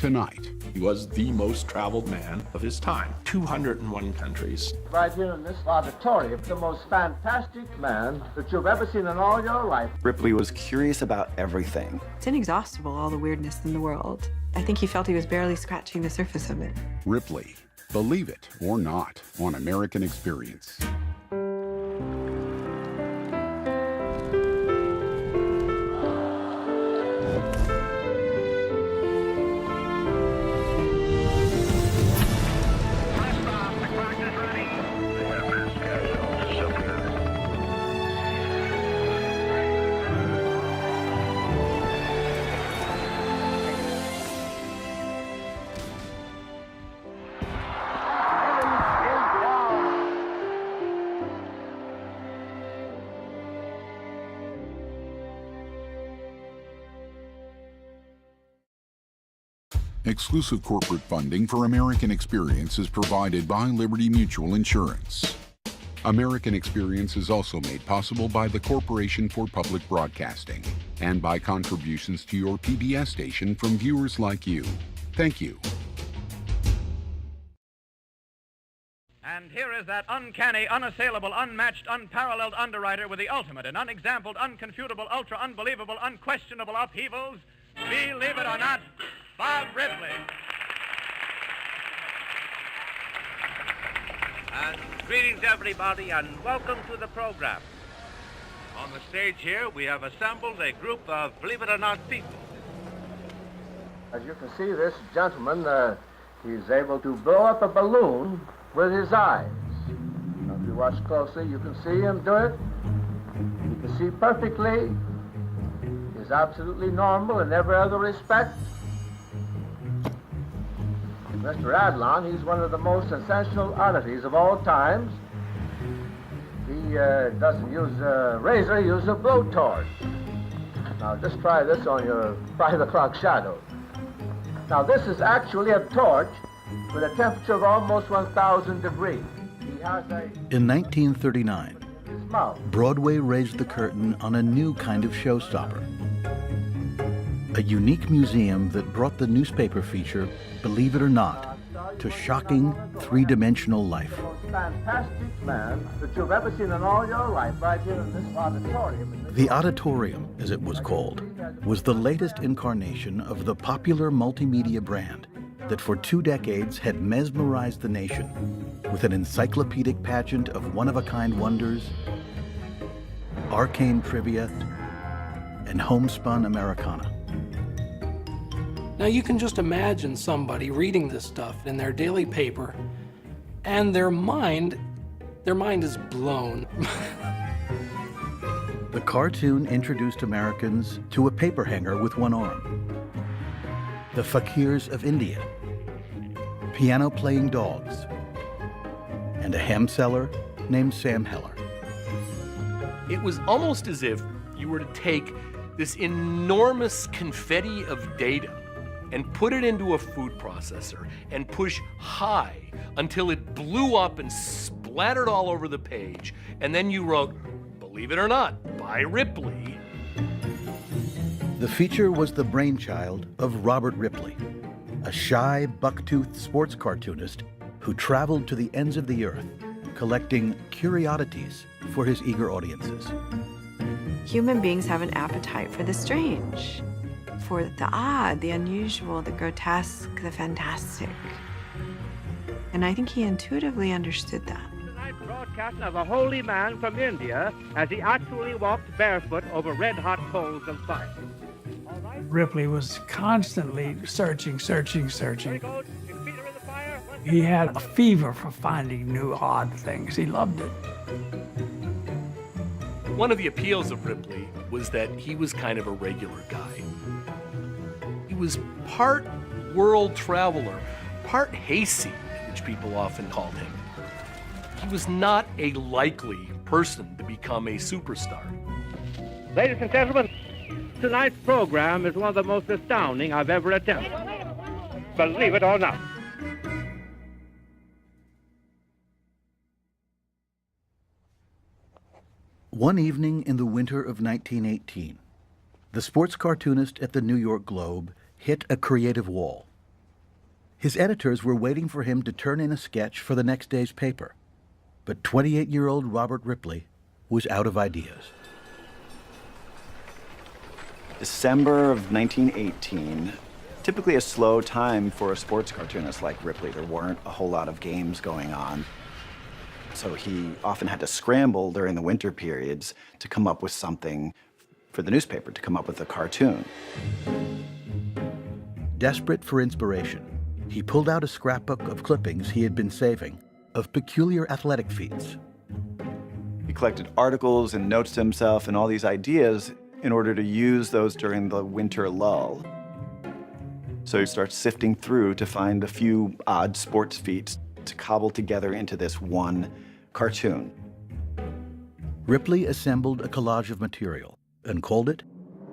tonight. He was the most traveled man of his time, 201 countries. Right here in this auditorium, the most fantastic man that you've ever seen in all your life. Ripley was curious about everything. It's inexhaustible, all the weirdness in the world. I think he felt he was barely scratching the surface of it. Ripley, believe it or not, on American Experience. Exclusive corporate funding for American Experience is provided by Liberty Mutual Insurance. American Experience is also made possible by the Corporation for Public Broadcasting and by contributions to your PBS station from viewers like you. Thank you. And here is that uncanny, unassailable, unmatched, unparalleled underwriter with the ultimate in unexampled, unconfutable, ultra-unbelievable, unquestionable upheavals. Believe it or not, Bob Ripley. And greetings, everybody, and welcome to the program. On the stage here, we have assembled a group of, believe it or not, people. As you can see, this gentleman, he's able to blow up a balloon with his eyes. Now, if you watch closely, you can see him do it. You can see perfectly. He's absolutely normal in every other respect. Mr. Adlon, he's one of the most sensational oddities of all times. He doesn't use a razor, he uses a blowtorch. Now just try this on your 5 o'clock shadow. Now this is actually a torch with a temperature of almost 1,000 degrees. He has a... In 1939, his mouth. Broadway raised the curtain on a new kind of showstopper. A unique museum that brought the newspaper feature, Believe It or Not, to shocking three-dimensional life. The most fantastic man that you've ever seen in all your life, right here in this auditorium. The auditorium, as it was called, was the latest incarnation of the popular multimedia brand that for 2 decades had mesmerized the nation with an encyclopedic pageant of one-of-a-kind wonders, arcane trivia, and homespun Americana. Now you can just imagine somebody reading this stuff in their daily paper and their mind is blown. The cartoon introduced Americans to a paper hanger with one arm, the fakirs of India, piano-playing dogs, and a ham seller named Sam Heller. It was almost as if you were to take this enormous confetti of data and put it into a food processor and push high until it blew up and splattered all over the page. And then you wrote, Believe It or Not, by Ripley. The feature was the brainchild of Robert Ripley, a shy, buck-toothed sports cartoonist who traveled to the ends of the earth, collecting curiosities for his eager audiences. Human beings have an appetite for the strange, for the odd, the unusual, the grotesque, the fantastic. And I think he intuitively understood that. Tonight's broadcast of a holy man from India as he actually walked barefoot over red-hot coals of fire. Ripley was constantly searching. He had a fever for finding new odd things. He loved it. One of the appeals of Ripley was that he was kind of a regular guy. He was part world traveler, part hayseed, which people often called him. He was not a likely person to become a superstar. Ladies and gentlemen, tonight's program is one of the most astounding I've ever attempted. Believe it or not. One evening in the winter of 1918, the sports cartoonist at the New York Globe hit a creative wall. His editors were waiting for him to turn in a sketch for the next day's paper. But 28-year-old Robert Ripley was out of ideas. December of 1918, typically a slow time for a sports cartoonist like Ripley. There weren't a whole lot of games going on. So he often had to scramble during the winter periods to come up with something for the newspaper, to come up with a cartoon. Desperate for inspiration, he pulled out a scrapbook of clippings he had been saving of peculiar athletic feats. He collected articles and notes to himself and all these ideas in order to use those during the winter lull. So he starts sifting through to find a few odd sports feats to cobble together into this one cartoon. Ripley assembled a collage of material and called it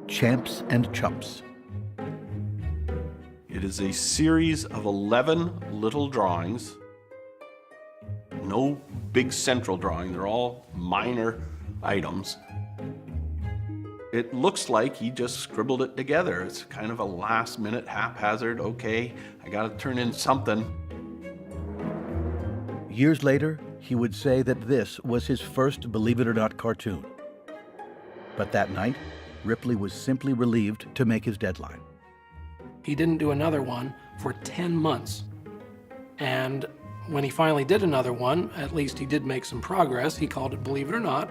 Champs and Chumps. It is a series of 11 little drawings. No big central drawing, they're all minor items. It looks like he just scribbled it together. It's kind of a last-minute haphazard, okay, I gotta turn in something. Years later, he would say that this was his first Believe It or Not cartoon. But that night, Ripley was simply relieved to make his deadline. He didn't do another one for 10 months. And when he finally did another one, at least he did make some progress. He called it Believe It or Not.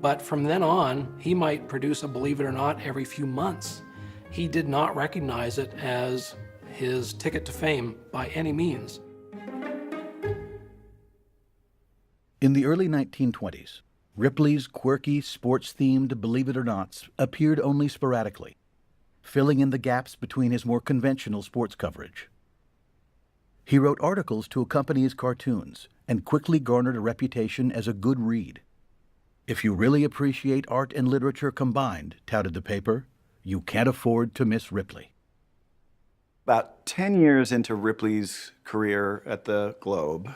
But from then on, he might produce a Believe It or Not every few months. He did not recognize it as his ticket to fame by any means. In the early 1920s, Ripley's quirky, sports-themed Believe It or Nots appeared only sporadically, filling in the gaps between his more conventional sports coverage. He wrote articles to accompany his cartoons and quickly garnered a reputation as a good read. If you really appreciate art and literature combined, touted the paper, you can't afford to miss Ripley. About 10 years into Ripley's career at the Globe,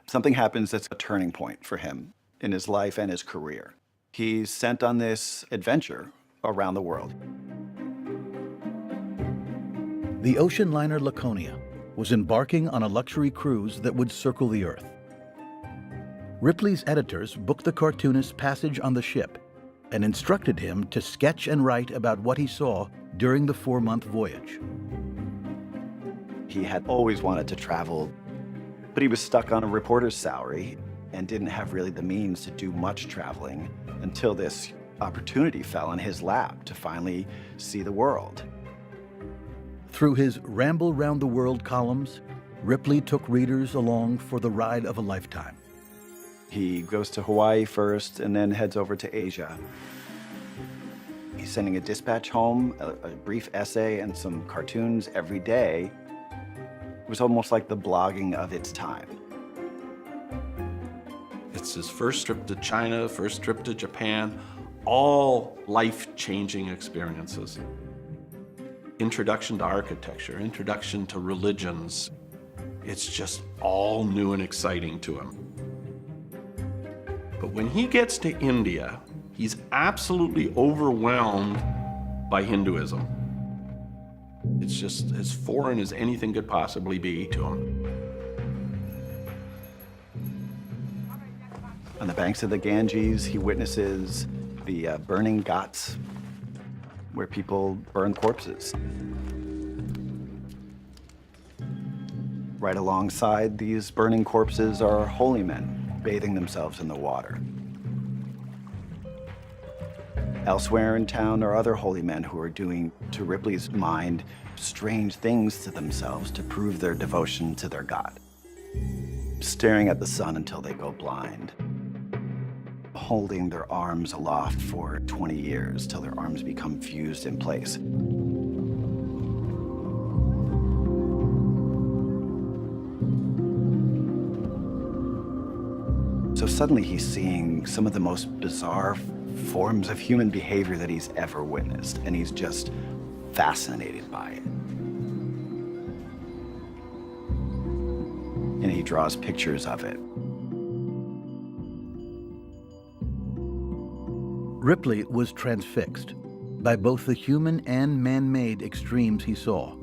something happens that's a turning point for him in his life and his career. He's sent on this adventure around the world. The ocean liner Laconia was embarking on a luxury cruise that would circle the Earth. Ripley's editors booked the cartoonist's passage on the ship and instructed him to sketch and write about what he saw during the 4-month voyage. He had always wanted to travel, but he was stuck on a reporter's salary and didn't have really the means to do much traveling until this opportunity fell in his lap to finally see the world. Through his Ramble Round the World columns, Ripley took readers along for the ride of a lifetime. He goes to Hawaii first and then heads over to Asia. He's sending a dispatch home, a brief essay, and some cartoons every day. It was almost like the blogging of its time. It's his first trip to China, first trip to Japan, all life-changing experiences. Introduction to architecture, introduction to religions. It's just all new and exciting to him. But when he gets to India, he's absolutely overwhelmed by Hinduism. It's just as foreign as anything could possibly be to him. On the banks of the Ganges, he witnesses the burning ghats, where people burn corpses. Right alongside these burning corpses are holy men bathing themselves in the water. Elsewhere in town are other holy men who are doing, to Ripley's mind, strange things to themselves to prove their devotion to their God. Staring at the sun until they go blind. Holding their arms aloft for 20 years till their arms become fused in place. So suddenly he's seeing some of the most bizarre forms of human behavior that he's ever witnessed, and he's just fascinated by it. And he draws pictures of it. Ripley was transfixed by both the human and man-made extremes he saw.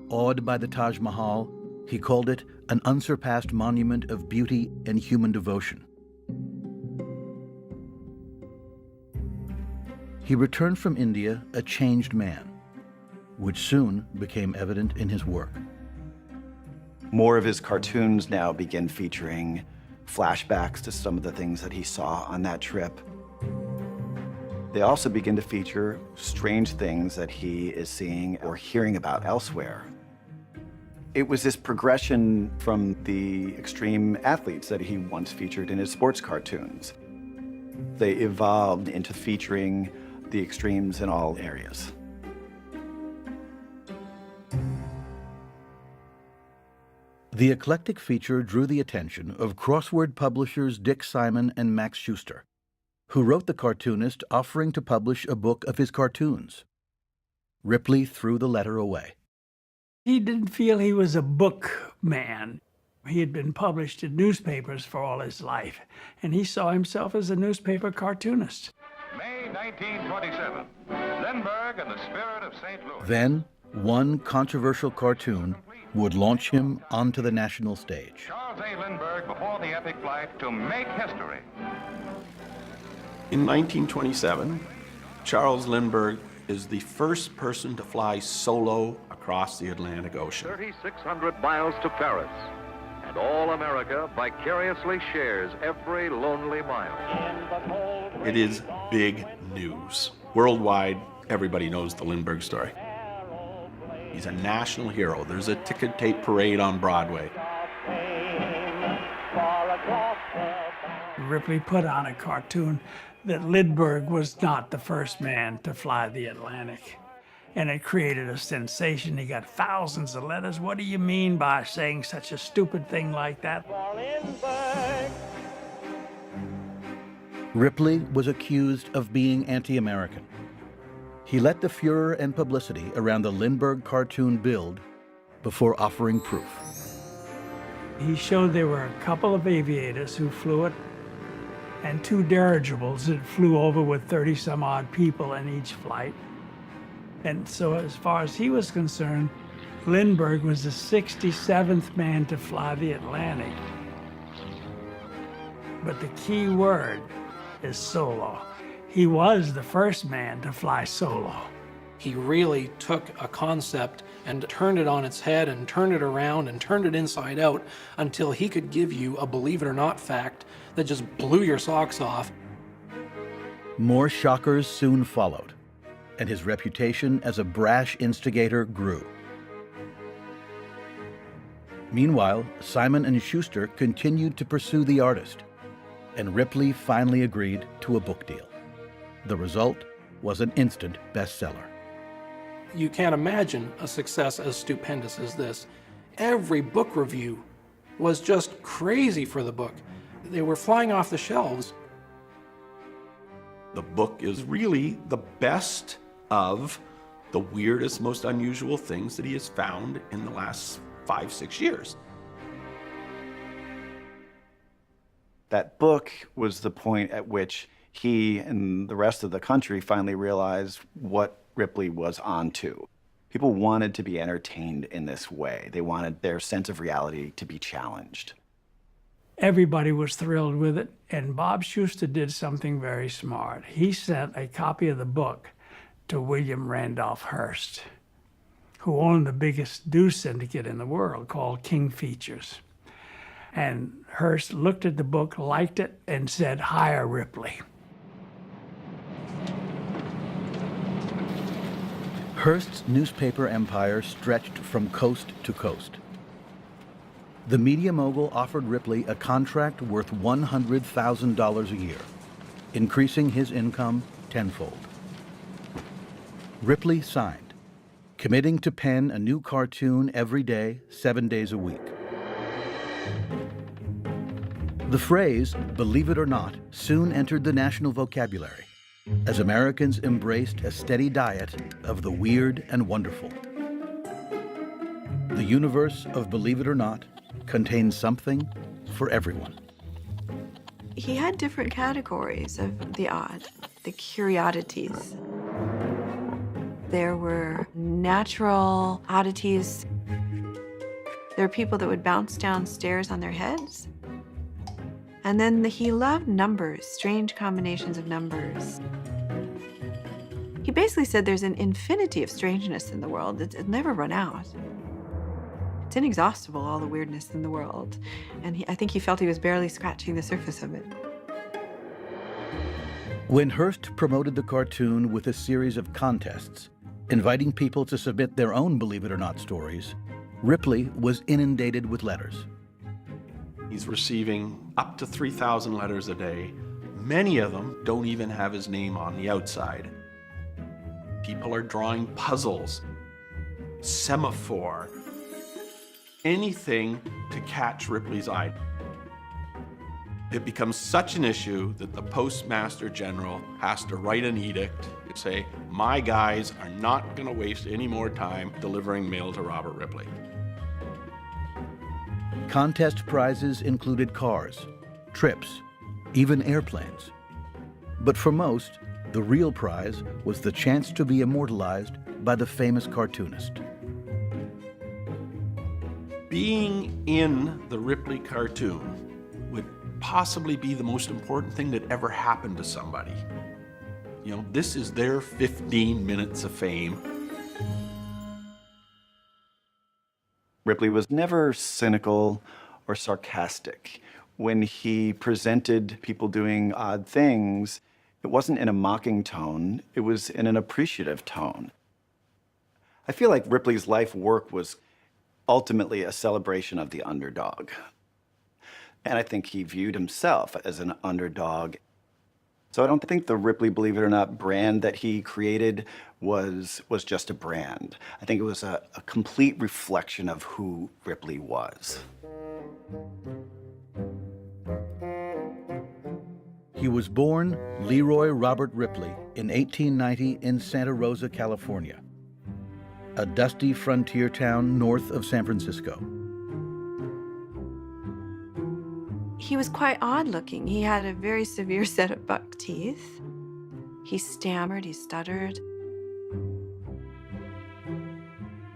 awed by the Taj Mahal, he called it an unsurpassed monument of beauty and human devotion. He returned from India a changed man, which soon became evident in his work. More of his cartoons now begin featuring flashbacks to some of the things that he saw on that trip. They also begin to feature strange things that he is seeing or hearing about elsewhere. It was this progression from the extreme athletes that he once featured in his sports cartoons. They evolved into featuring the extremes in all areas. The eclectic feature drew the attention of crossword publishers Dick Simon and Max Schuster, who wrote the cartoonist offering to publish a book of his cartoons. Ripley threw the letter away. He didn't feel he was a book man. He had been published in newspapers for all his life, and he saw himself as a newspaper cartoonist. May 1927, Lindbergh and the Spirit of St. Louis. Then, one controversial cartoon would launch him onto the national stage. Charles A. Lindbergh before the epic flight to make history. In 1927, Charles Lindbergh is the first person to fly solo across the Atlantic Ocean. 3,600 miles to Paris, and all America vicariously shares every lonely mile. It is big news. Worldwide, everybody knows the Lindbergh story. He's a national hero. There's a ticker tape parade on Broadway. Ripley put on a cartoon that Lindbergh was not the first man to fly the Atlantic. And it created a sensation. He got thousands of letters. What do you mean by saying such a stupid thing like that? Ripley was accused of being anti-American. He let the furor and publicity around the Lindbergh cartoon build before offering proof. He showed there were a couple of aviators who flew it and 2 dirigibles that flew over with 30-some-odd people in each flight. And so as far as he was concerned, Lindbergh was the 67th man to fly the Atlantic. But the key word is solo. He was the first man to fly solo. He really took a concept and turned it on its head and turned it around and turned it inside out until he could give you a believe it or not fact that just blew your socks off. More shockers soon followed, and his reputation as a brash instigator grew. Meanwhile, Simon and Schuster continued to pursue the artist, and Ripley finally agreed to a book deal. The result was an instant bestseller. You can't imagine a success as stupendous as this. Every book review was just crazy for the book. They were flying off the shelves. The book is really the best of the weirdest, most unusual things that he has found in the last 5-6 years. That book was the point at which he and the rest of the country finally realized what Ripley was onto. People wanted to be entertained in this way. They wanted their sense of reality to be challenged. Everybody was thrilled with it, and Bob Schuster did something very smart. He sent a copy of the book to William Randolph Hearst, who owned the biggest news syndicate in the world called King Features. And Hearst looked at the book, liked it, and said, "Hire Ripley." Hearst's newspaper empire stretched from coast to coast. The media mogul offered Ripley a contract worth $100,000 a year, increasing his income tenfold. Ripley signed, committing to pen a new cartoon every day, 7 days a week. The phrase, believe it or not, soon entered the national vocabulary as Americans embraced a steady diet of the weird and wonderful. The universe of Believe It or Not contains something for everyone. He had different categories of the odd, the curiosities. There were natural oddities. There were people that would bounce downstairs on their heads. And then he loved numbers, strange combinations of numbers. He basically said there's an infinity of strangeness in the world. It'll never run out. It's inexhaustible, all the weirdness in the world. And I think he felt he was barely scratching the surface of it. When Hearst promoted the cartoon with a series of contests, inviting people to submit their own Believe It or Not stories, Ripley was inundated with letters. He's receiving up to 3,000 letters a day. Many of them don't even have his name on the outside. People are drawing puzzles, semaphore, anything to catch Ripley's eye. It becomes such an issue that the Postmaster General has to write an edict to say, my guys are not going to waste any more time delivering mail to Robert Ripley. Contest prizes included cars, trips, even airplanes. But for most, the real prize was the chance to be immortalized by the famous cartoonist. Being in the Ripley cartoon would possibly be the most important thing that ever happened to somebody. You know, this is their 15 minutes of fame. Ripley was never cynical or sarcastic. When he presented people doing odd things, it wasn't in a mocking tone, it was in an appreciative tone. I feel like Ripley's life work was ultimately a celebration of the underdog. And I think he viewed himself as an underdog. So I don't think the Ripley Believe It or Not brand that he created was just a brand. I think it was a complete reflection of who Ripley was. He was born Leroy Robert Ripley in 1890 in Santa Rosa, California, a dusty frontier town north of San Francisco. He was quite odd looking. He had a very severe set of buck teeth. He stammered, he stuttered.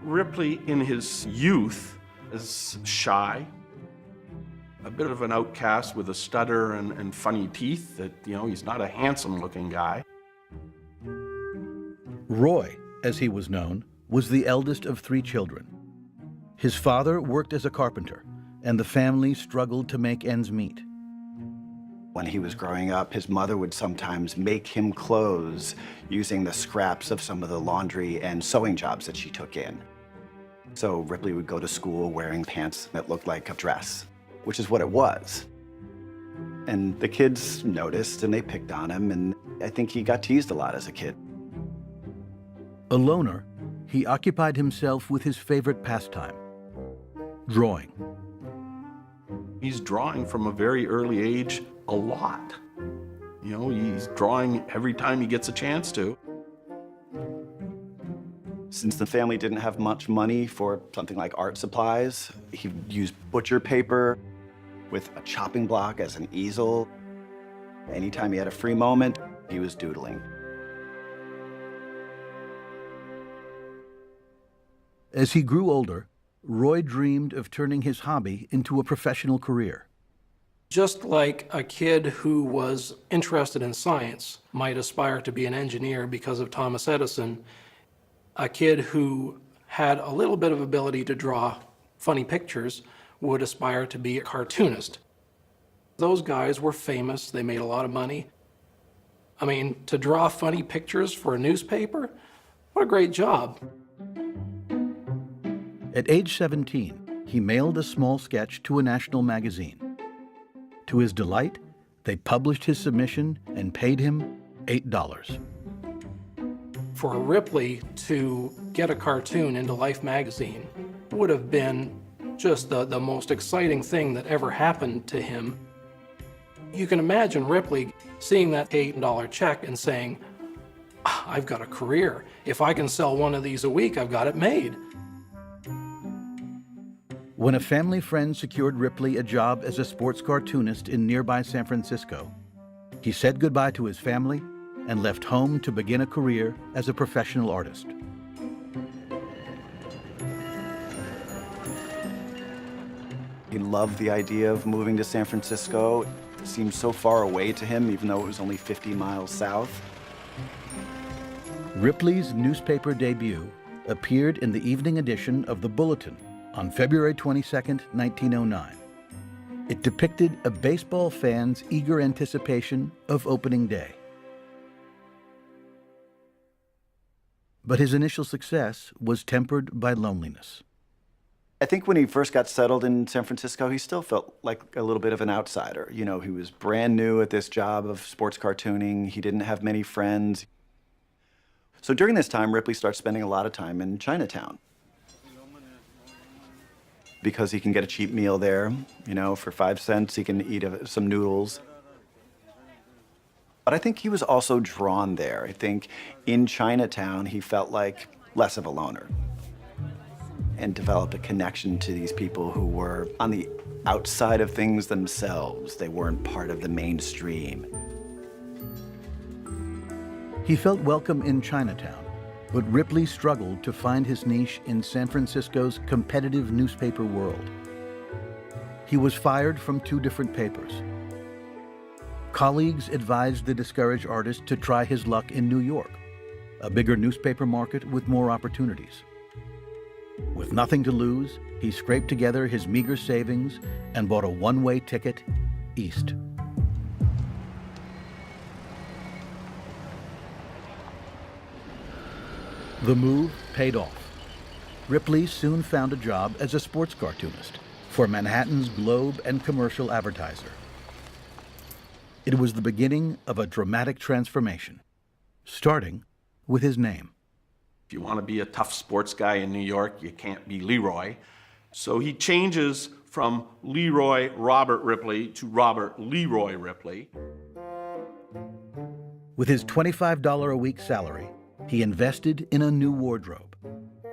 Ripley, in his youth, is shy, a bit of an outcast with a stutter and funny teeth that, you know, he's not a handsome-looking guy. Roy, as he was known, was the eldest of 3 children. His father worked as a carpenter, and the family struggled to make ends meet. When he was growing up, his mother would sometimes make him clothes using the scraps of some of the laundry and sewing jobs that she took in. So Ripley would go to school wearing pants that looked like a dress, which is what it was. And the kids noticed and they picked on him, and I think he got teased a lot as a kid. A loner, he occupied himself with his favorite pastime, drawing. He's drawing from a very early age a lot. You know, he's drawing every time he gets a chance to. Since the family didn't have much money for something like art supplies, he used butcher paper with a chopping block as an easel. Anytime he had a free moment, he was doodling. As he grew older, Roy dreamed of turning his hobby into a professional career. Just like a kid who was interested in science might aspire to be an engineer because of Thomas Edison, a kid who had a little bit of ability to draw funny pictures would aspire to be a cartoonist. Those guys were famous, they made a lot of money. I mean, to draw funny pictures for a newspaper, what a great job. At age 17, he mailed a small sketch to a national magazine. To his delight, they published his submission and paid him $8. For Ripley to get a cartoon into Life magazine would have been just the most exciting thing that ever happened to him. You can imagine Ripley seeing that $8 check and saying, I've got a career. If I can sell one of these a week, I've got it made. When a family friend secured Ripley a job as a sports cartoonist in nearby San Francisco, he said goodbye to his family and left home to begin a career as a professional artist. He loved the idea of moving to San Francisco. It seemed so far away to him, even though it was only 50 miles south. Ripley's newspaper debut appeared in the evening edition of the Bulletin on February 22, 1909. It depicted a baseball fan's eager anticipation of opening day. But his initial success was tempered by loneliness. I think when he first got settled in San Francisco, he still felt like a little bit of an outsider. You know, he was brand new at this job of sports cartooning. He didn't have many friends. So during this time, Ripley starts spending a lot of time in Chinatown because he can get a cheap meal there. You know, for 5 cents, he can eat some noodles. But I think he was also drawn there. I think in Chinatown, he felt like less of a loner and developed a connection to these people who were on the outside of things themselves. They weren't part of the mainstream. He felt welcome in Chinatown, but Ripley struggled to find his niche in San Francisco's competitive newspaper world. He was fired from 2 different papers. Colleagues advised the discouraged artist to try his luck in New York, a bigger newspaper market with more opportunities. With nothing to lose, he scraped together his meager savings and bought a one-way ticket east. The move paid off. Ripley soon found a job as a sports cartoonist for Manhattan's Globe and Commercial Advertiser. It was the beginning of a dramatic transformation, starting with his name. If you want to be a tough sports guy in New York, you can't be Leroy. So he changes from Leroy Robert Ripley to Robert Leroy Ripley. With his $25 a week salary, he invested in a new wardrobe,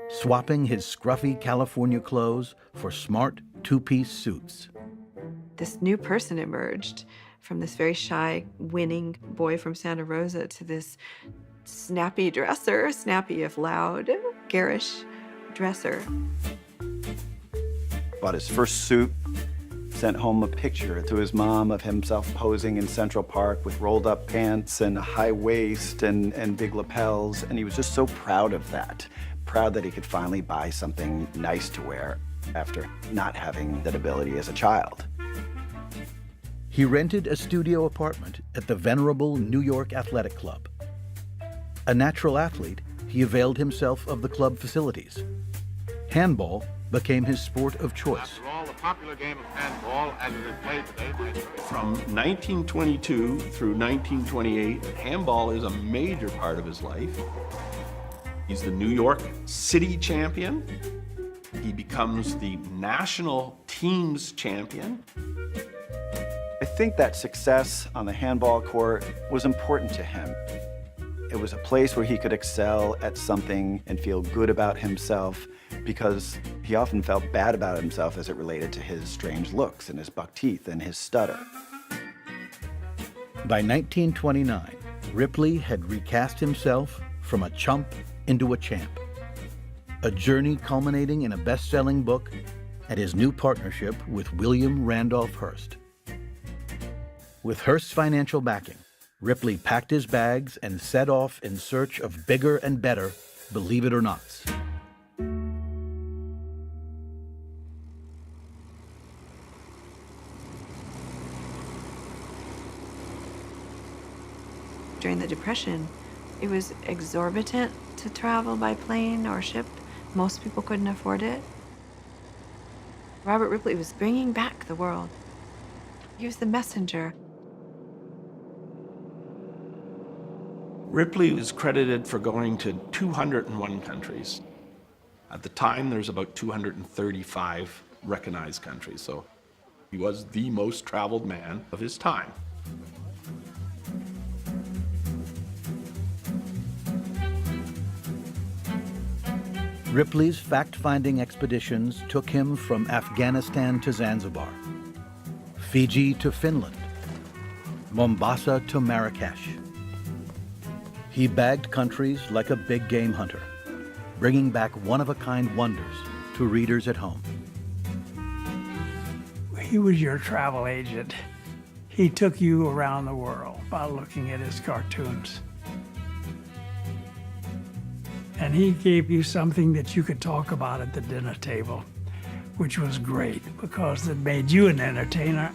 swapping his scruffy California clothes for smart 2-piece suits. This new person emerged from this very shy, winning boy from Santa Rosa to this snappy dresser, snappy if loud, garish dresser. Bought his first suit, sent home a picture to his mom of himself posing in Central Park with rolled up pants and a high waist and big lapels, and he was just so proud of that. Proud that he could finally buy something nice to wear after not having that ability as a child. He rented a studio apartment at the venerable New York Athletic Club. A natural athlete, he availed himself of the club facilities. Handball became his sport of choice. After all, the popular game of handball as it is played today. From 1922 through 1928, handball is a major part of his life. He's the New York City champion. He becomes the national teams champion. I think that success on the handball court was important to him. It was a place where he could excel at something and feel good about himself, because he often felt bad about himself as it related to his strange looks and his buck teeth and his stutter. By 1929, Ripley had recast himself from a chump into a champ, a journey culminating in a best-selling book and his new partnership with William Randolph Hearst. With Hearst's financial backing, Ripley packed his bags and set off in search of bigger and better Believe It or Nots. During the Depression, it was exorbitant to travel by plane or ship. Most people couldn't afford it. Robert Ripley was bringing back the world. He was the messenger. Ripley is credited for going to 201 countries. At the time, there's about 235 recognized countries, so he was the most traveled man of his time. Ripley's fact-finding expeditions took him from Afghanistan to Zanzibar, Fiji to Finland, Mombasa to Marrakesh. He bagged countries like a big game hunter, bringing back one-of-a-kind wonders to readers at home. He was your travel agent. He took you around the world by looking at his cartoons. And he gave you something that you could talk about at the dinner table, which was great because it made you an entertainer.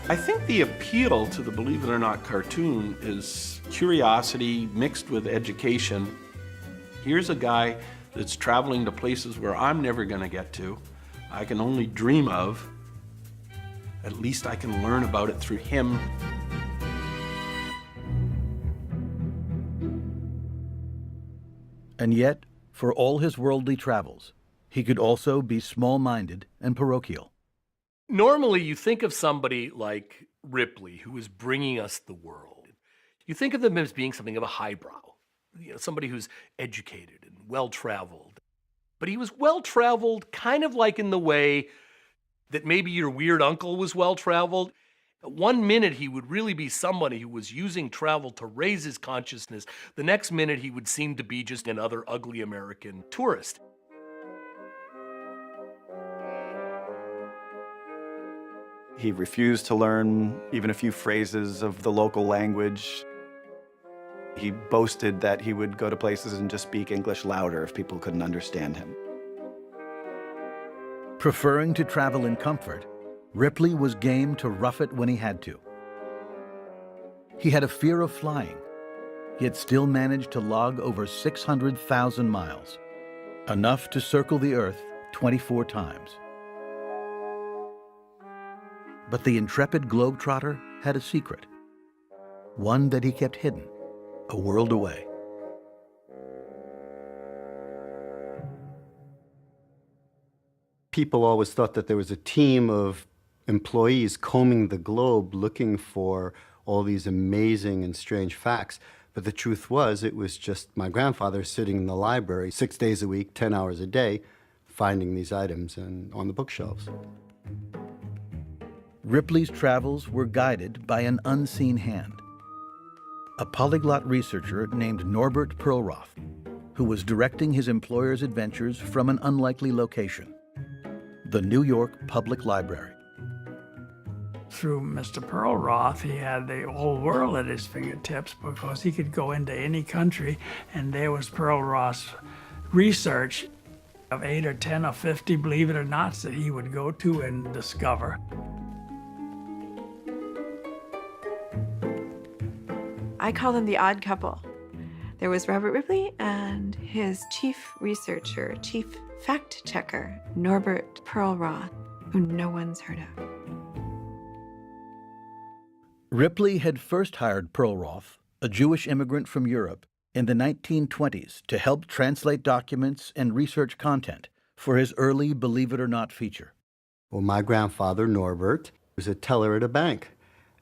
I think the appeal to the Believe It or Not cartoon is curiosity mixed with education. Here's a guy that's traveling to places where I'm never going to get to, I can only dream of. At least I can learn about it through him. And yet, for all his worldly travels, he could also be small-minded and parochial. Normally, you think of somebody like Ripley, who is bringing us the world. You think of them as being something of a highbrow, somebody who's educated and well-traveled. But he was well-traveled kind of like in the way that maybe your weird uncle was well-traveled. One minute, he would really be somebody who was using travel to raise his consciousness. The next minute, he would seem to be just another ugly American tourist. He refused to learn even a few phrases of the local language. He boasted that he would go to places and just speak English louder if people couldn't understand him. Preferring to travel in comfort, Ripley was game to rough it when he had to. He had a fear of flying, yet still managed to log over 600,000 miles, enough to circle the Earth 24 times. But the intrepid globetrotter had a secret, one that he kept hidden, a world away. People always thought that there was a team of employees combing the globe looking for all these amazing and strange facts. But the truth was, it was just my grandfather sitting in the library 6 days a week, 10 hours a day, finding these items on the bookshelves. Ripley's travels were guided by an unseen hand, a polyglot researcher named Norbert Perlroth, who was directing his employer's adventures from an unlikely location, the New York Public Library. Through Mr. Perlroth, he had the whole world at his fingertips because he could go into any country, and there was Perlroth's research of 8 or 10 or 50, believe it or not, that he would go to and discover. I call them the odd couple. There was Robert Ripley and his chief researcher, chief fact checker, Norbert Perlroth, who no one's heard of. Ripley had first hired Perlroth, a Jewish immigrant from Europe, in the 1920s to help translate documents and research content for his early Believe It or Not feature. Well, my grandfather, Norbert, was a teller at a bank,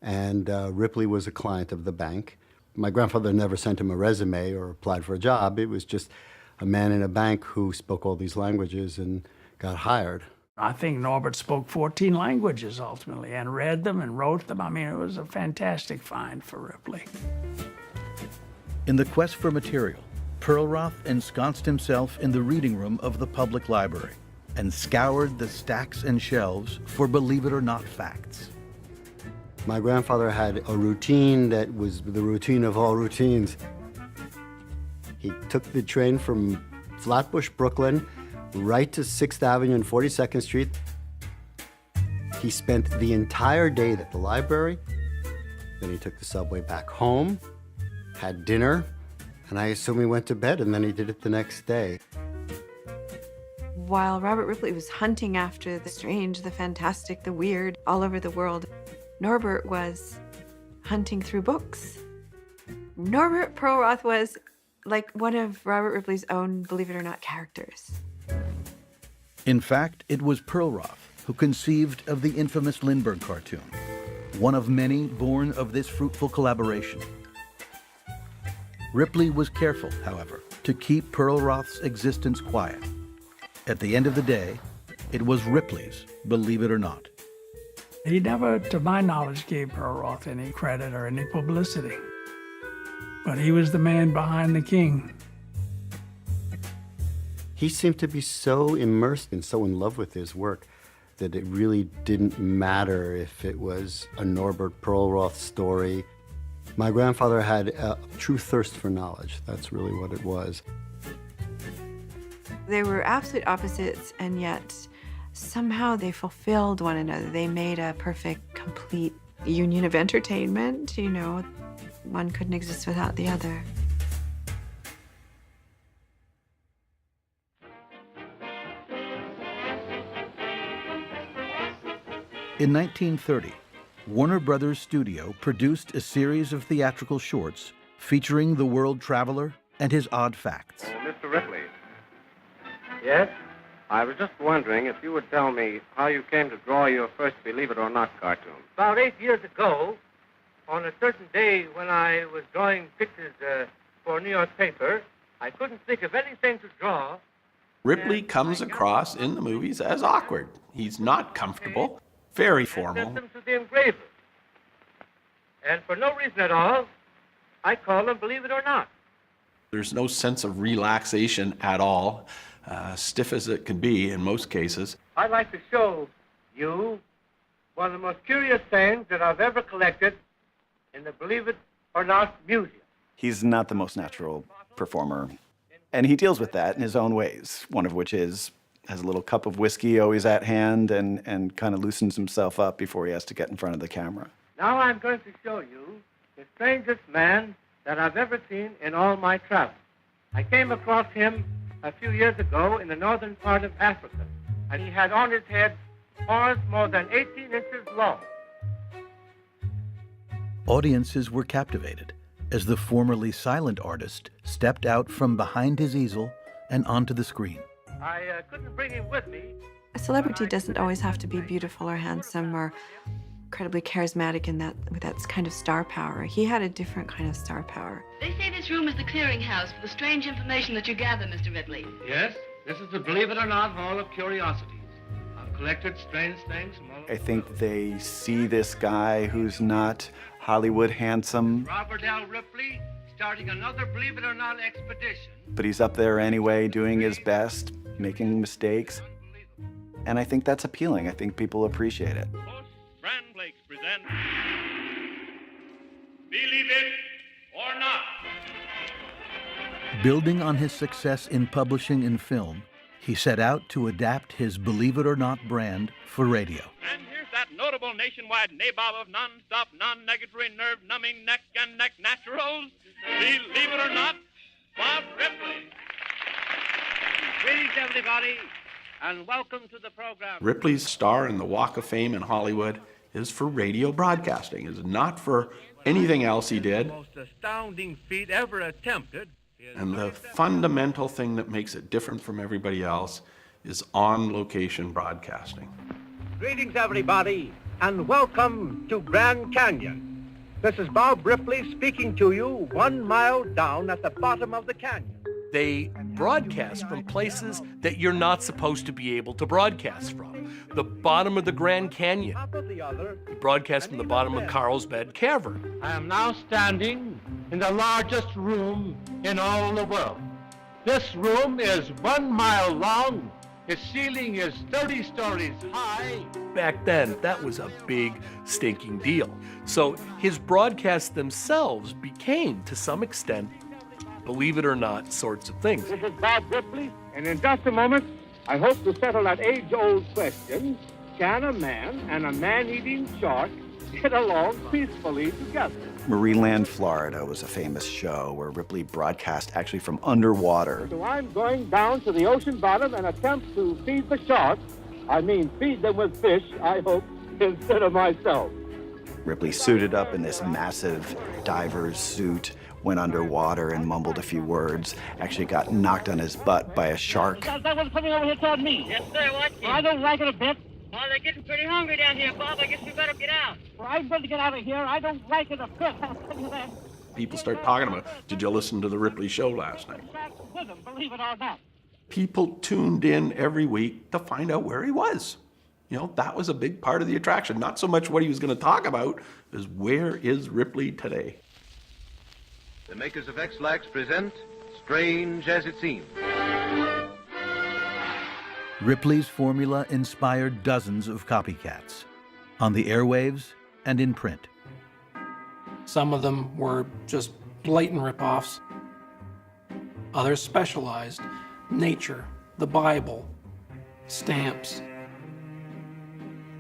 and Ripley was a client of the bank. My grandfather never sent him a resume or applied for a job. It was just a man in a bank who spoke all these languages and got hired. I think Norbert spoke 14 languages ultimately and read them and wrote them. I mean, it was a fantastic find for Ripley. In the quest for material, Perlroth ensconced himself in the reading room of the public library and scoured the stacks and shelves for Believe It or Not facts. My grandfather had a routine that was the routine of all routines. He took the train from Flatbush, Brooklyn, right to 6th Avenue and 42nd Street. He spent the entire day at the library, then he took the subway back home, had dinner, and I assume he went to bed, and then he did it the next day. While Robert Ripley was hunting after the strange, the fantastic, the weird all over the world, Norbert was hunting through books. Norbert Perlroth was like one of Robert Ripley's own Believe It or Not characters. In fact, it was Perlroth who conceived of the infamous Lindbergh cartoon, one of many born of this fruitful collaboration. Ripley was careful, however, to keep Perlroth's existence quiet. At the end of the day, it was Ripley's Believe It or Not. He never, to my knowledge, gave Perlroth any credit or any publicity. But he was the man behind the king. He seemed to be so immersed and so in love with his work that it really didn't matter if it was a Norbert Perlroth story. My grandfather had a true thirst for knowledge. That's really what it was. They were absolute opposites, and yet somehow they fulfilled one another. They made a perfect, complete union of entertainment. You know, one couldn't exist without the other. In 1930, Warner Brothers Studio produced a series of theatrical shorts featuring the world traveler and his odd facts. Mr. Ripley, Yes? I was just wondering if you would tell me how you came to draw your first Believe It or Not cartoon. About 8 years ago, on a certain day when I was drawing pictures for a New York paper, I couldn't think of anything to draw. Ripley comes across in the movies as awkward. He's not comfortable, very formal. Sent them to the engraver. And for no reason at all, I call them Believe It or Not. There's no sense of relaxation at all, stiff as it can be in most cases. I'd like to show you one of the most curious things that I've ever collected in the Believe It or Not Museum. He's not the most natural performer, and he deals with that in his own ways, one of which is has a little cup of whiskey always at hand and kind of loosens himself up before he has to get in front of the camera. Now I'm going to show you the strangest man that I've ever seen in all my travels. I came across him a few years ago in the northern part of Africa, and he had on his head horns more than 18 inches long. Audiences were captivated as the formerly silent artist stepped out from behind his easel and onto the screen. I couldn't bring him with me. A celebrity doesn't always have to be beautiful or handsome or incredibly charismatic with that kind of star power. He had a different kind of star power. They say this room is the clearinghouse for the strange information that you gather, Mr. Ripley. Yes, this is the Believe It or Not Hall of Curiosities. I've collected strange things from all over I think they see this guy who's not Hollywood handsome, Robert L. Ripley starting another Believe It or Not expedition. but he's up there anyway doing his best, making mistakes. And I think that's appealing. I think people appreciate it. Fran Blakes presents Believe It or Not. Building on his success in publishing and film, he set out to adapt his Believe It or Not brand for radio. And here's that notable nationwide nabob of non-stop, non-negatory, nerve-numbing neck and neck naturals. Believe it or not, Bob Ripley. Greetings, everybody, and welcome to the program. Ripley's star in the Walk of Fame in Hollywood is for radio broadcasting, is not for anything else he did. The most astounding feat ever attempted. And the fundamental thing that makes it different from everybody else is on-location broadcasting. Greetings, everybody, and welcome to Grand Canyon. This is Bob Ripley speaking to you 1 mile down at the bottom of the canyon. They broadcast from places that you're not supposed to be able to broadcast from. The bottom of the Grand Canyon. Top of the other, They broadcast from the bottom of Carlsbad Cavern. I am now standing in the largest room in all the world. This room is 1 mile long. Its ceiling is 30 stories high. Back then, that was a big, stinking deal. So his broadcasts themselves became, to some extent, believe it or not, sorts of things. This is Bob Ripley, and in just a moment, I hope to settle that age-old question, can a man and a man-eating shark get along peacefully together? Marineland, Florida was a famous show where Ripley broadcast actually from underwater. So I'm going down to the ocean bottom and attempt to feed the sharks. I mean, feed them with fish, I hope, instead of myself. Ripley suited up in this massive diver's suit, went underwater and mumbled a few words, actually got knocked on his butt by a shark. That was coming over here toward me. Yes, sir, what? I don't like it a bit. Well, they're getting pretty hungry down here, Bob. I guess we better get out. Well, I'm going to get out of here. I don't like it a bit. I'll tell you that. People start talking about, did you listen to the Ripley show last night? With him, believe it or not. People tuned in every week to find out where he was. You know, that was a big part of the attraction. Not so much what he was going to talk about, as where is Ripley today? The makers of X-Lax present Strange as It Seems. Ripley's formula inspired dozens of copycats, on the airwaves and in print. Some of them were just blatant ripoffs. Others specialized: nature, the Bible, stamps.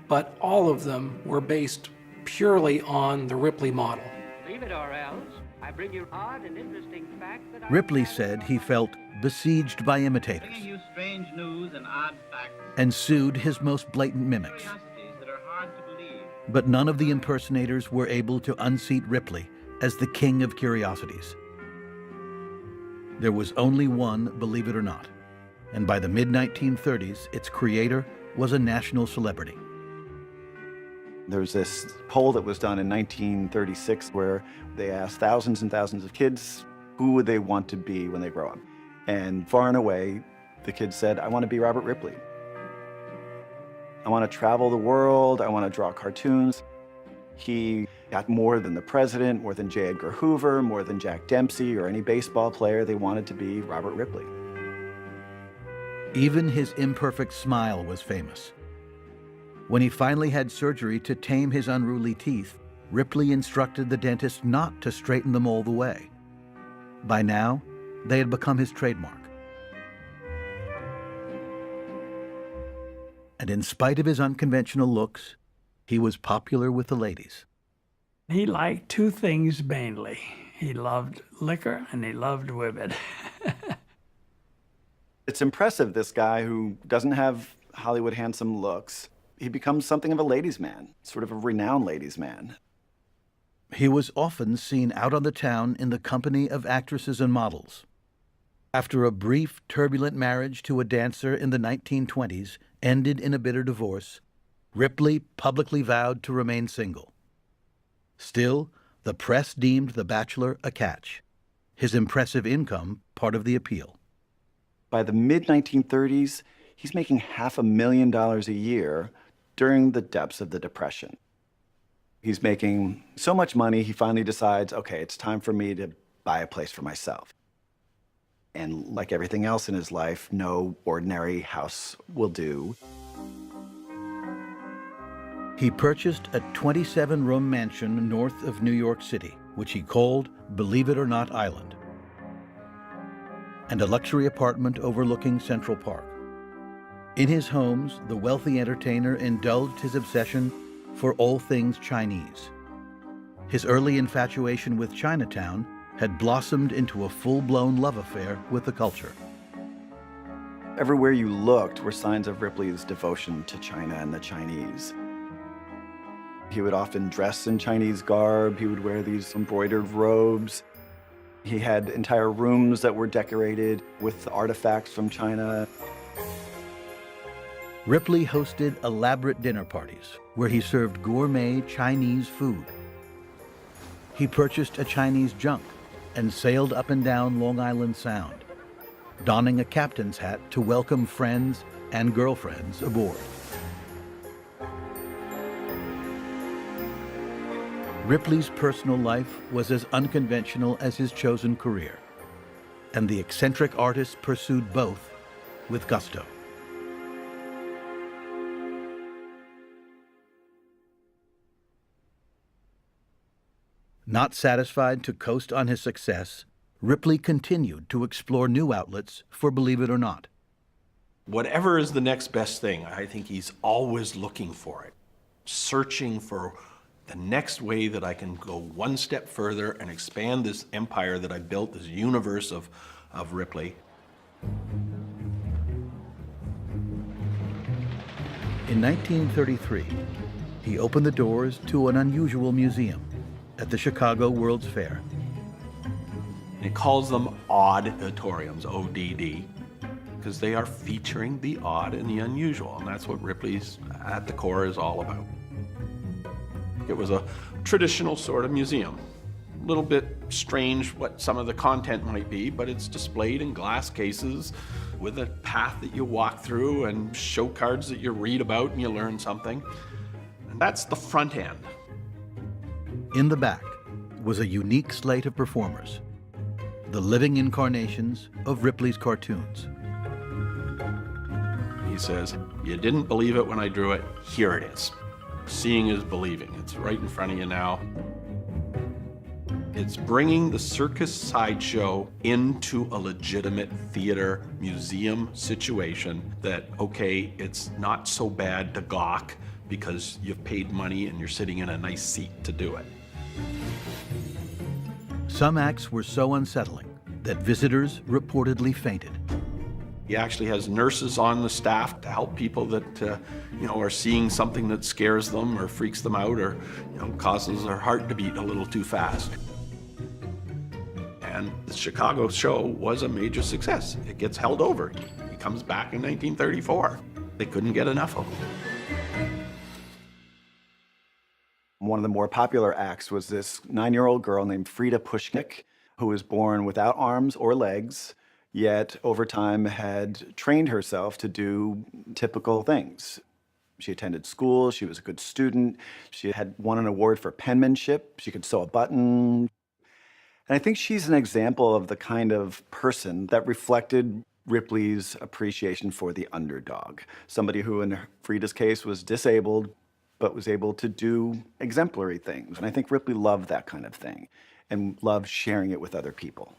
But all of them were based purely on the Ripley model. Believe it or else, I bring you odd and interesting facts that Ripley said he felt besieged by imitators bringing you strange news and odd facts, and sued his most blatant mimics. curiosities that are hard to believe. But none of the impersonators were able to unseat Ripley as the king of curiosities. There was only one, believe it or not, and by the mid-1930s, its creator was a national celebrity. There was this poll that was done in 1936 where they asked thousands and thousands of kids who would they want to be when they grow up. And far and away, the kids said, I want to be Robert Ripley. I want to travel the world. I want to draw cartoons. He got more than the president, more than J. Edgar Hoover, more than Jack Dempsey or any baseball player. They wanted to be Robert Ripley. Even his imperfect smile was famous. When he finally had surgery to tame his unruly teeth, Ripley instructed the dentist not to straighten them all the way. By now, they had become his trademark. And in spite of his unconventional looks, he was popular with the ladies. He liked two things mainly. He loved liquor and he loved women. It's impressive, this guy who doesn't have Hollywood handsome looks. He becomes something of a ladies' man, sort of a renowned ladies' man. He was often seen out on the town in the company of actresses and models. After a brief, turbulent marriage to a dancer in the 1920s ended in a bitter divorce, Ripley publicly vowed to remain single. Still, the press deemed the bachelor a catch, his impressive income part of the appeal. By the mid-1930s, he's making $500,000 a year during the depths of the Depression. He's making so much money, he finally decides, okay, it's time for me to buy a place for myself. And like everything else in his life, no ordinary house will do. He purchased a 27-room mansion north of New York City, which he called Believe It or Not Island, and a luxury apartment overlooking Central Park. In his homes, the wealthy entertainer indulged his obsession for all things Chinese. His early infatuation with Chinatown had blossomed into a full-blown love affair with the culture. Everywhere you looked were signs of Ripley's devotion to China and the Chinese. He would often dress in Chinese garb. He would wear these embroidered robes. He had entire rooms that were decorated with artifacts from China. Ripley hosted elaborate dinner parties where he served gourmet Chinese food. He purchased a Chinese junk and sailed up and down Long Island Sound, donning a captain's hat to welcome friends and girlfriends aboard. Ripley's personal life was as unconventional as his chosen career, and the eccentric artist pursued both with gusto. Not satisfied to coast on his success, Ripley continued to explore new outlets for Believe It or Not. Whatever is the next best thing, I think he's always looking for it, searching for the next way that I can go one step further and expand this empire that I built, this universe of Ripley. In 1933, he opened the doors to an unusual museum at the Chicago World's Fair. He calls them auditoriums, O-D-D, because they are featuring the odd and the unusual, and that's what Ripley's at the core is all about. It was a traditional sort of museum. A little bit strange what some of the content might be, but it's displayed in glass cases with a path that you walk through and show cards that you read about and you learn something. And that's the front end. In the back was a unique slate of performers, the living incarnations of Ripley's cartoons. he says, "You didn't believe it when I drew it, here it is." Seeing is believing. It's right in front of you now. It's bringing the circus sideshow into a legitimate theater museum situation that, okay, it's not so bad to gawk because you've paid money and you're sitting in a nice seat to do it. Some acts were so unsettling that visitors reportedly fainted. He actually has nurses on the staff to help people that, are seeing something that scares them or freaks them out or, causes their heart to beat a little too fast. And the Chicago show was a major success. It gets held over. He comes back in 1934. They couldn't get enough of him. One of the more popular acts was this 9-year-old girl named Frida Pushnik, who was born without arms or legs, yet over time had trained herself to do typical things. She attended school, she was a good student, she had won an award for penmanship, she could sew a button. And I think she's an example of the kind of person that reflected Ripley's appreciation for the underdog. Somebody who, in Frida's case, was disabled, but was able to do exemplary things. And I think Ripley loved that kind of thing and loved sharing it with other people.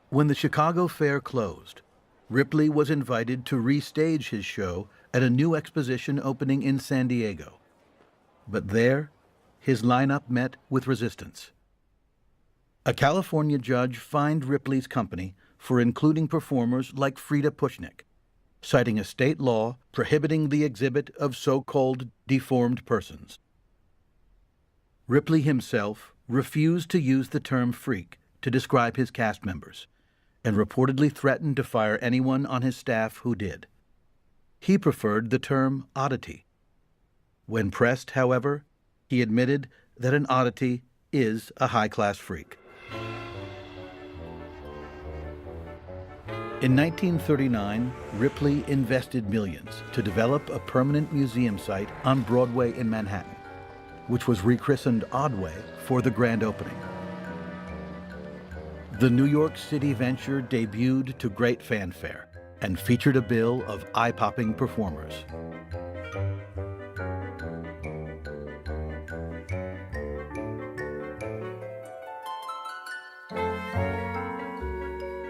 When the Chicago Fair closed, Ripley was invited to restage his show at a new exposition opening in San Diego. But there, his lineup met with resistance. A California judge fined Ripley's company for including performers like Frida Pushnik, citing a state law prohibiting the exhibit of so-called deformed persons. Ripley himself refused to use the term freak to describe his cast members, and reportedly threatened to fire anyone on his staff who did. He preferred the term oddity. When pressed, however, he admitted that an oddity is a high-class freak. In 1939, Ripley invested millions to develop a permanent museum site on Broadway in Manhattan, which was rechristened Oddway for the grand opening. The New York City venture debuted to great fanfare and featured a bill of eye-popping performers.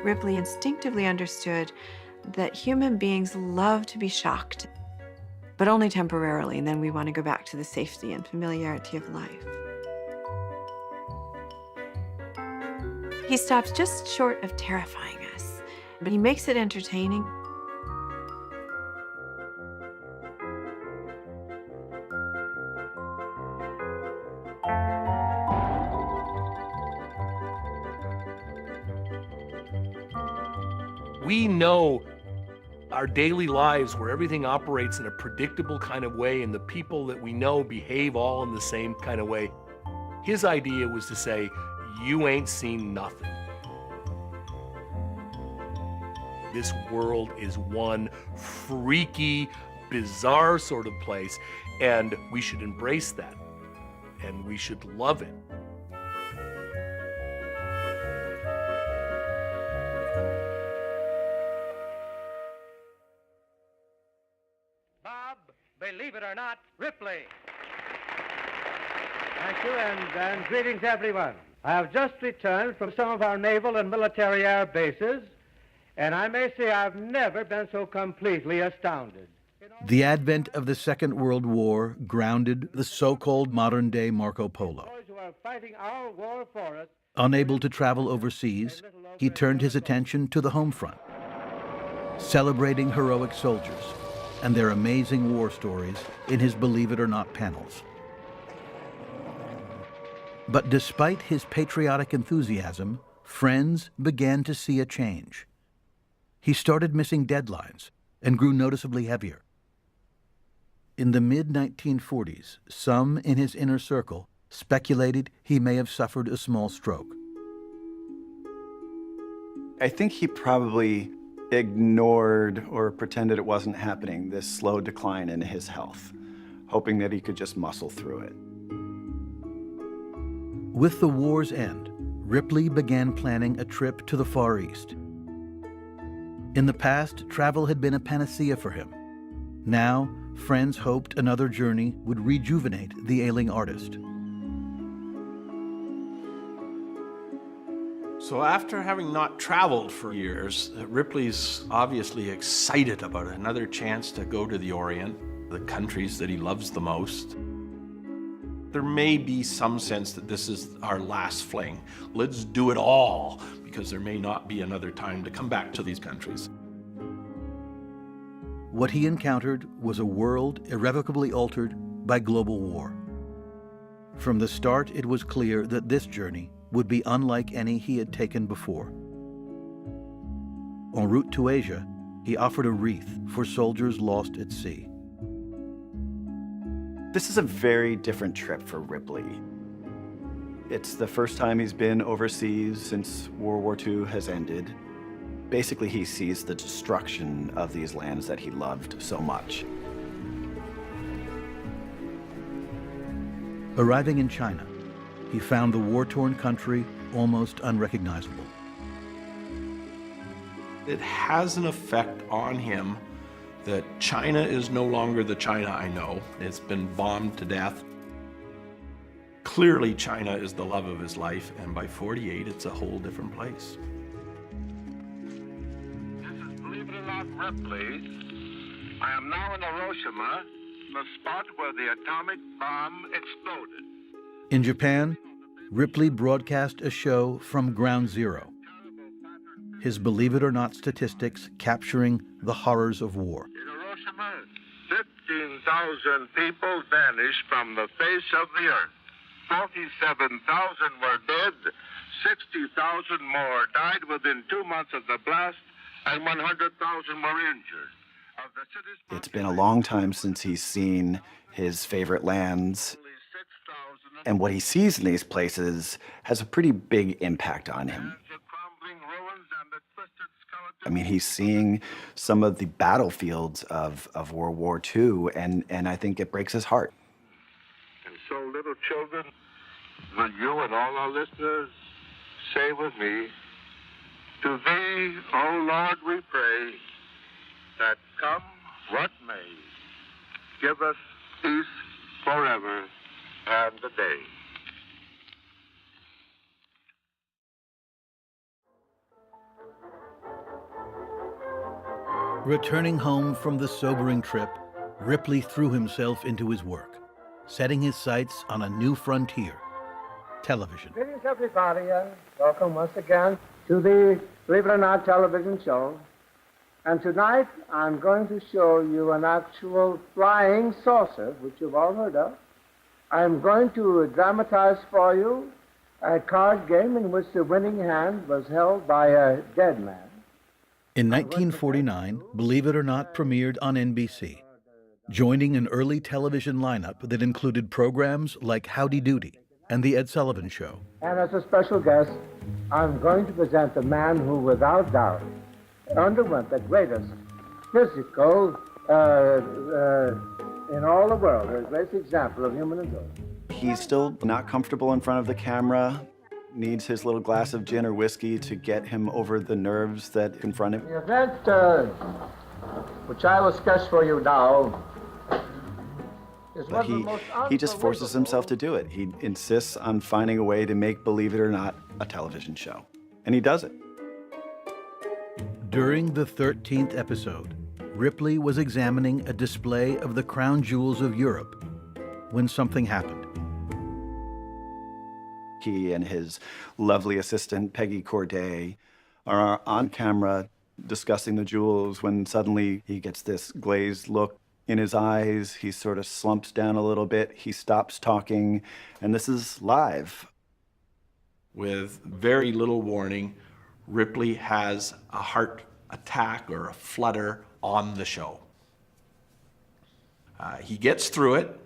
Ripley instinctively understood that human beings love to be shocked, but only temporarily, and then we want to go back to the safety and familiarity of life. He stops just short of terrifying us, but he makes it entertaining. We know our daily lives where everything operates in a predictable kind of way and the people that we know behave all in the same kind of way. His idea was to say, you ain't seen nothing. This world is one freaky, bizarre sort of place, and we should embrace that, and we should love it. Bob, believe it or not, Ripley. Thank you, and greetings, everyone. I have just returned from some of our naval and military air bases, and I may say I've never been so completely astounded. The advent of the Second World War grounded the so-called modern-day Marco Polo. Those who are fighting our war for us. Unable to travel overseas, he turned his attention to the home front, celebrating heroic soldiers and their amazing war stories in his Believe It or Not panels. But despite his patriotic enthusiasm, friends began to see a change. He started missing deadlines and grew noticeably heavier. In the mid-1940s, some in his inner circle speculated he may have suffered a small stroke. I think he probably ignored or pretended it wasn't happening, this slow decline in his health, hoping that he could just muscle through it. With the war's end, Ripley began planning a trip to the Far East. In the past, travel had been a panacea for him. Now, friends hoped another journey would rejuvenate the ailing artist. So after having not traveled for years, Ripley's obviously excited about another chance to go to the Orient, the countries that he loves the most. There may be some sense that this is our last fling. Let's do it all, because there may not be another time to come back to these countries. What he encountered was a world irrevocably altered by global war. From the start, it was clear that this journey would be unlike any he had taken before. En route to Asia, he offered a wreath for soldiers lost at sea. This is a very different trip for Ripley. It's the first time he's been overseas since World War II has ended. Basically, he sees the destruction of these lands that he loved so much. Arriving in China, he found the war-torn country almost unrecognizable. It has an effect on him that China is no longer the China I know. It's been bombed to death. Clearly, China is the love of his life, and by 48, it's a whole different place. This is, believe it or not, Ripley. I am now in Hiroshima, the spot where the atomic bomb exploded. In Japan, Ripley broadcast a show from Ground Zero, his Believe It or Not statistics capturing the horrors of war. In Hiroshima, 15,000 people vanished from the face of the earth. 47,000 were dead, 60,000 more died within 2 months of the blast, and 100,000 were injured. Of the city's It's been a long time since he's seen his favorite lands, and what he sees in these places has a pretty big impact on him. I mean, he's seeing some of the battlefields of World War II, and I think it breaks his heart. And so, little children, will you and all our listeners say with me, to thee, O Lord, we pray, that come what may, give us peace forever and a day. Returning home from the sobering trip, Ripley threw himself into his work, setting his sights on a new frontier, television. Greetings, everybody, and welcome once again to the Believe It or Not television show. And tonight, I'm going to show you an actual flying saucer, which you've all heard of. I'm going to dramatize for you a card game in which the winning hand was held by a dead man. In 1949, Believe It or Not premiered on NBC, joining an early television lineup that included programs like Howdy Doody and The Ed Sullivan Show. And as a special guest, I'm going to present the man who, without doubt, underwent the greatest physical in all the world, the greatest example of human endurance. He's still not comfortable in front of the camera, needs his little glass of gin or whiskey to get him over the nerves that confront him. The event which I will sketch for you now is But he just forces himself to do it. He insists on finding a way to make Believe It or Not a television show. And he does it. During the 13th episode, Ripley was examining a display of the crown jewels of Europe when something happened. He and his lovely assistant, Peggy Corday, are on camera discussing the jewels when suddenly he gets this glazed look in his eyes. He sort of slumps down a little bit. He stops talking, and this is live. With very little warning, Ripley has a heart attack or a flutter on the show. He gets through it,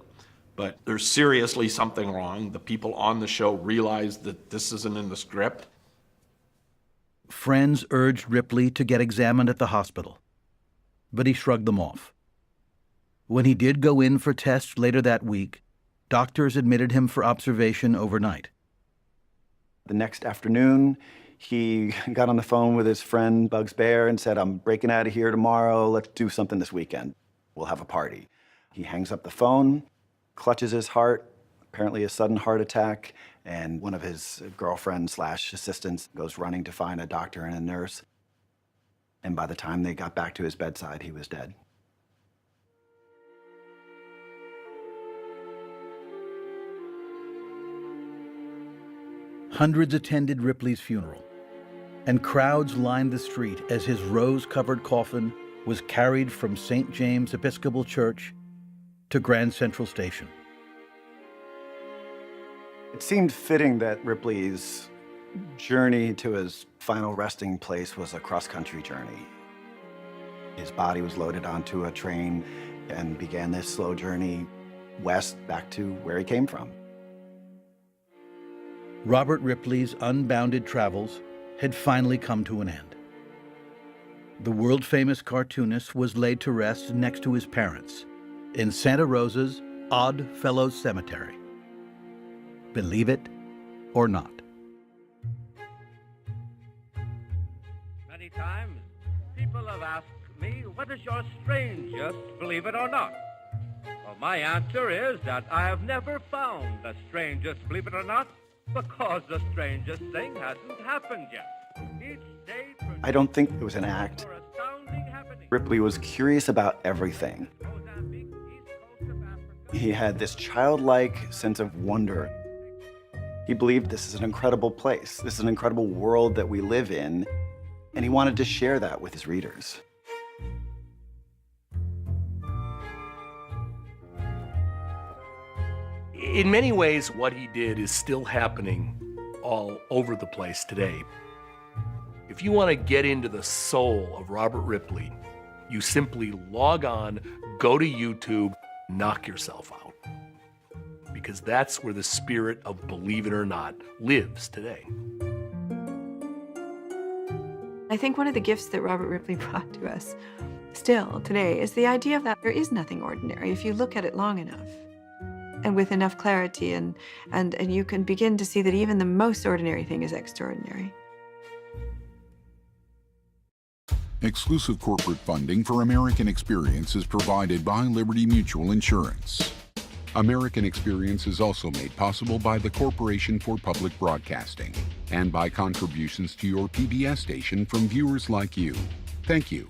but there's seriously something wrong. The people on the show realize that this isn't in the script. Friends urged Ripley to get examined at the hospital, but he shrugged them off. When he did go in for tests later that week, doctors admitted him for observation overnight. The next afternoon, He got on the phone with his friend Bugs Bear and said, I'm breaking out of here tomorrow. Let's do something this weekend. We'll have a party. He hangs up the phone, clutches his heart, apparently a sudden heart attack, and one of his girlfriends/assistants goes running to find a doctor and a nurse. And by the time they got back to his bedside, he was dead. Hundreds attended Ripley's funeral, and crowds lined the street as his rose-covered coffin was carried from St. James Episcopal Church to Grand Central Station. It seemed fitting that Ripley's journey to his final resting place was a cross-country journey. His body was loaded onto a train and began this slow journey west back to where he came from. Robert Ripley's unbounded travels had finally come to an end. The world-famous cartoonist was laid to rest next to his parents in Santa Rosa's Odd Fellows Cemetery. Believe it or not. Many times, people have asked me, what is your strangest, believe it or not? Well, my answer is that I have never found the strangest, believe it or not, because the strangest thing hasn't happened yet. Each day I don't think it was an act. Ripley was curious about everything. He had this childlike sense of wonder. He believed this is an incredible place. This is an incredible world that we live in, and he wanted to share that with his readers. In many ways, what he did is still happening all over the place today. If you want to get into the soul of Robert Ripley, you simply log on, go to YouTube, knock yourself out. Because that's where the spirit of believe it or not lives today. I think one of the gifts that Robert Ripley brought to us still today is the idea that there is nothing ordinary if you look at it long enough and with enough clarity, and you can begin to see that even the most ordinary thing is extraordinary. Exclusive corporate funding for American Experience is provided by Liberty Mutual Insurance. American Experience is also made possible by the Corporation for Public Broadcasting and by contributions to your PBS station from viewers like you. Thank you.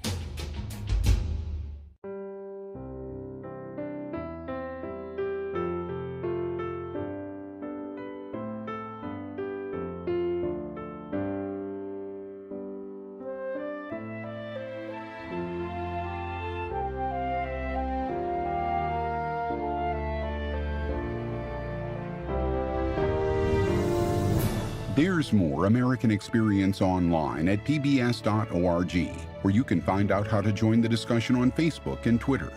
There's more American Experience online at pbs.org, where you can find out how to join the discussion on Facebook and Twitter.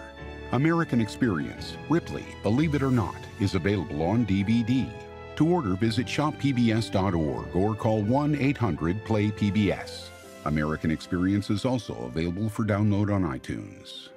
American Experience, Ripley, Believe It or Not, is available on DVD. To order, visit shoppbs.org or call 1-800-PLAY-PBS. American Experience is also available for download on iTunes.